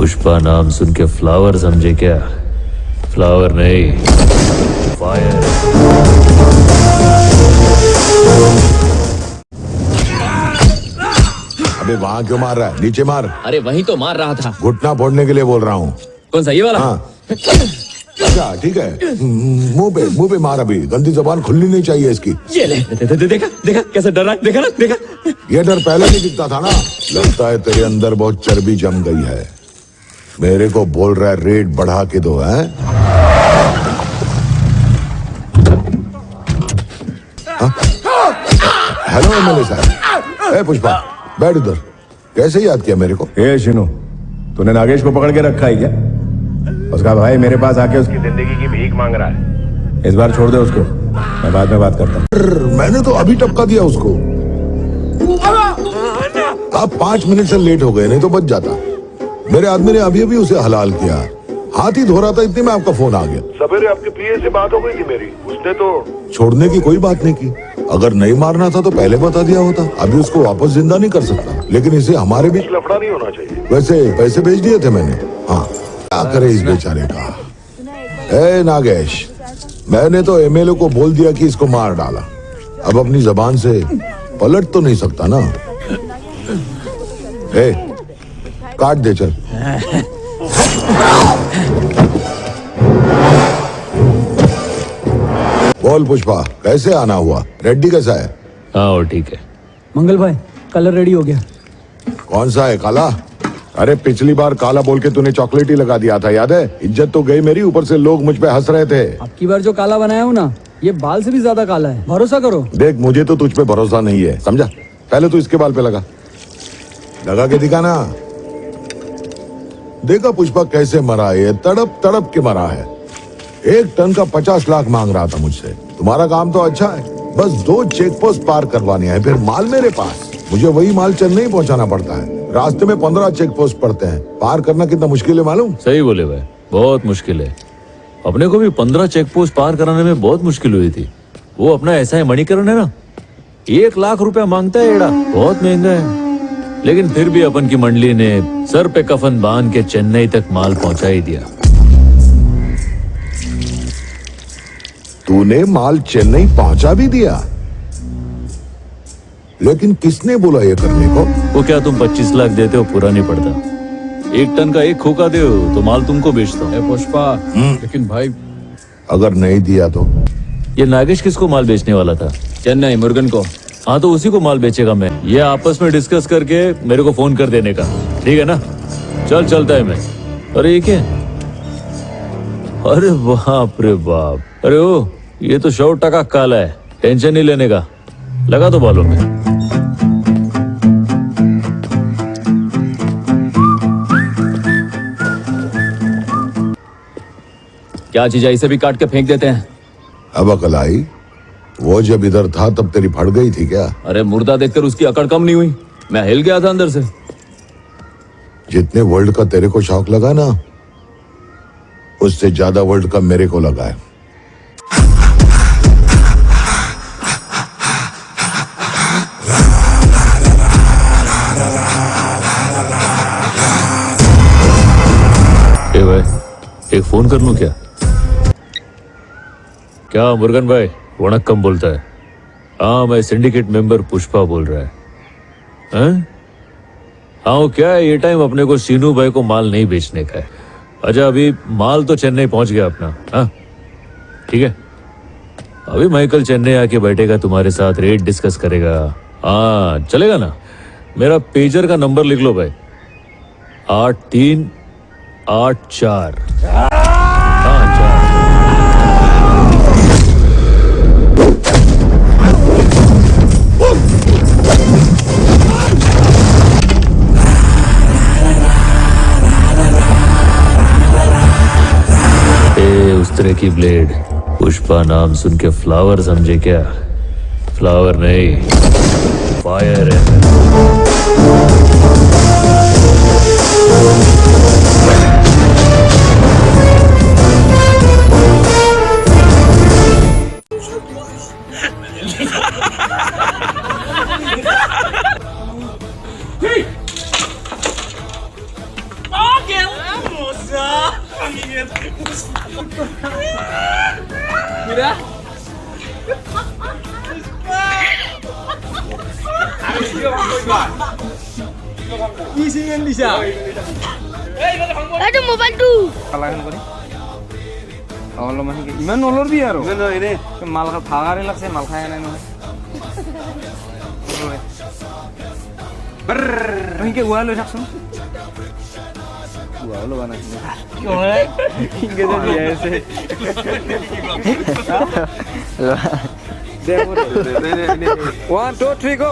पुष्पा नाम सुन के फ्लावर समझे क्या? फ्लावर नहीं, फायर। अबे वहाँ क्यों मार रहा है? नीचे मार। अरे वही तो मार रहा था। घुटना फोड़ने के लिए बोल रहा हूँ। कौन सा, ये वाला? हाँ अच्छा ठीक है। मुंह पे मार। अभी गंदी जबान खुलनी नहीं चाहिए इसकी। ये ले, देखा देखा कैसे डर रहा है, देखा ना, देखा। ये डर पहले नहीं दिखता था ना। लगता है तेरे अंदर बहुत चर्बी जम गई है। मेरे को बोल रहा है रेट बढ़ा के दो है? हेलो एमएलए साहब। ए पुष्पा बैठ उधर। कैसे याद किया मेरे को? ए शिनू, तूने नागेश को पकड़ के रखा है क्या? उसका भाई मेरे पास आके उसकी जिंदगी की भीख मांग रहा है। इस बार छोड़ दे उसको, मैं बाद में बात करता हूँ। मैंने तो अभी टपका दिया उसको। आप 5 मिनट से लेट हो गए, नहीं तो बच जाता। मेरे आदमी ने अभी अभी उसे हलाल किया। हाथ ही धो रहा था, इतने में आपका फोन आ गया। सवेरे आपके पीए से बात हो गई थी मेरी, उसने तो छोड़ने की कोई बात नहीं की। अगर नहीं मारना था तो पहले बता दिया होता। अभी उसको वापस जिंदा नहीं कर सकता, लेकिन इसे हमारे बीच लफड़ा नहीं होना चाहिए। वैसे पैसे भेज दिए थे मैंने। हाँ क्या करे इस बेचारे का। ए नागेश, मैंने तो एमएलए को बोल दिया कि इसको मार डाला। अब अपनी जबान से पलट तो नहीं सकता ना। ए काट दे चल। बोल पुष्पा, कैसे आना हुआ? रेड्डी कैसा है? हाँ और ठीक है। मंगल भाई कलर रेडी हो गया। कौन सा है? काला? अरे पिछली बार काला बोल के तूने चॉकलेट ही लगा दिया था, याद है? इज्जत तो गई मेरी, ऊपर से लोग मुझ पे हंस रहे थे। अब की बार जो काला बनाया हूँ ना, ये बाल से भी ज्यादा काला है, भरोसा करो। देख मुझे तो तुझ पे भरोसा नहीं है, समझा? पहले तू इसके बाल पे लगा के दिखा ना। देखा पुष्पा कैसे मरा है? तड़प तड़प के मरा है। 1 टन का 50 लाख मांग रहा था मुझसे। तुम्हारा काम तो अच्छा है, बस 2 चेक पोस्ट पार करवाने हैं, फिर माल मेरे पास। मुझे वही माल चेन्नई पहुंचाना पड़ता है। रास्ते में 15 चेक पोस्ट पड़ते हैं। पार करना कितना मुश्किल है मालूम? सही बोले भाई, बहुत मुश्किल है। अपने को भी 15 चेक पोस्ट पार कराने में बहुत मुश्किल हुई थी। वो अपना ऐसा है मणिकरण है ना, 1 लाख रुपया मांगता है एड़ा, बहुत महंगा है। लेकिन फिर भी अपन की मंडली ने सर पे कफन बांध के चेन्नई तक माल पहुंचा ही दिया। तूने माल चेन्नई पहुंचा भी दिया? लेकिन किसने बोला ये करने को? वो क्या तुम 25 लाख देते हो पूरा नहीं पड़ता। 1 टन का 1 खोखा दे तो माल तुमको बेचता हूँ। पुष्पा, लेकिन भाई अगर नहीं दिया तो? ये नागेश किसको माल बेचने वाला था? चेन्नई मुर्गन को। हाँ तो उसी को माल बेचेगा मैं। ये आपस में डिस्कस करके मेरे को फोन कर देने का, ठीक है ना? चलता है मैं। अरे ये क्या? अरे बाप रे बाप, अरे ओ ये तो 100% काला है। टेंशन नहीं लेने का, लगा तो बालों में। क्या चीज है, इसे भी काट के फेंक देते हैं। अब अकल आई? वो जब इधर था तब तेरी फट गई थी क्या? अरे मुर्दा देखकर उसकी अकड़ कम नहीं हुई, मैं हिल गया था अंदर से। जितने वर्ल्ड का तेरे को शौक लगा ना, उससे ज्यादा वर्ल्ड का मेरे को लगा है। ए भाई, एक फोन कर लूं क्या? क्या मुर्गन भाई वणक्कम बोलता है? हाँ मैं सिंडिकेट मेंबर पुष्पा बोल रहा है। हैं? हाँ क्या है, ये टाइम अपने को सीनू भाई को माल नहीं बेचने का है। अच्छा अभी माल तो चेन्नई पहुंच गया अपना। हाँ ठीक है, अभी माइकल चेन्नई आके बैठेगा, तुम्हारे साथ रेट डिस्कस करेगा। हाँ चलेगा ना? मेरा पेजर का नंबर लिख लो भाई, 8384। हाँ 4। उस तरह की ब्लेड, पुष्पा नाम सुन के फ्लावर समझे क्या? फ्लावर नहीं, फायर है। এইটো মোবাইলটো কালাখন কৰি অলপমান ইমান নলৰবি আৰু মাল ভাগাৰে লাগছে মাল খাই নাই নহয় সেনেকে উৱা লৈ থাকচোন উৱাও লোৱা নাছিলে One, two, three, go.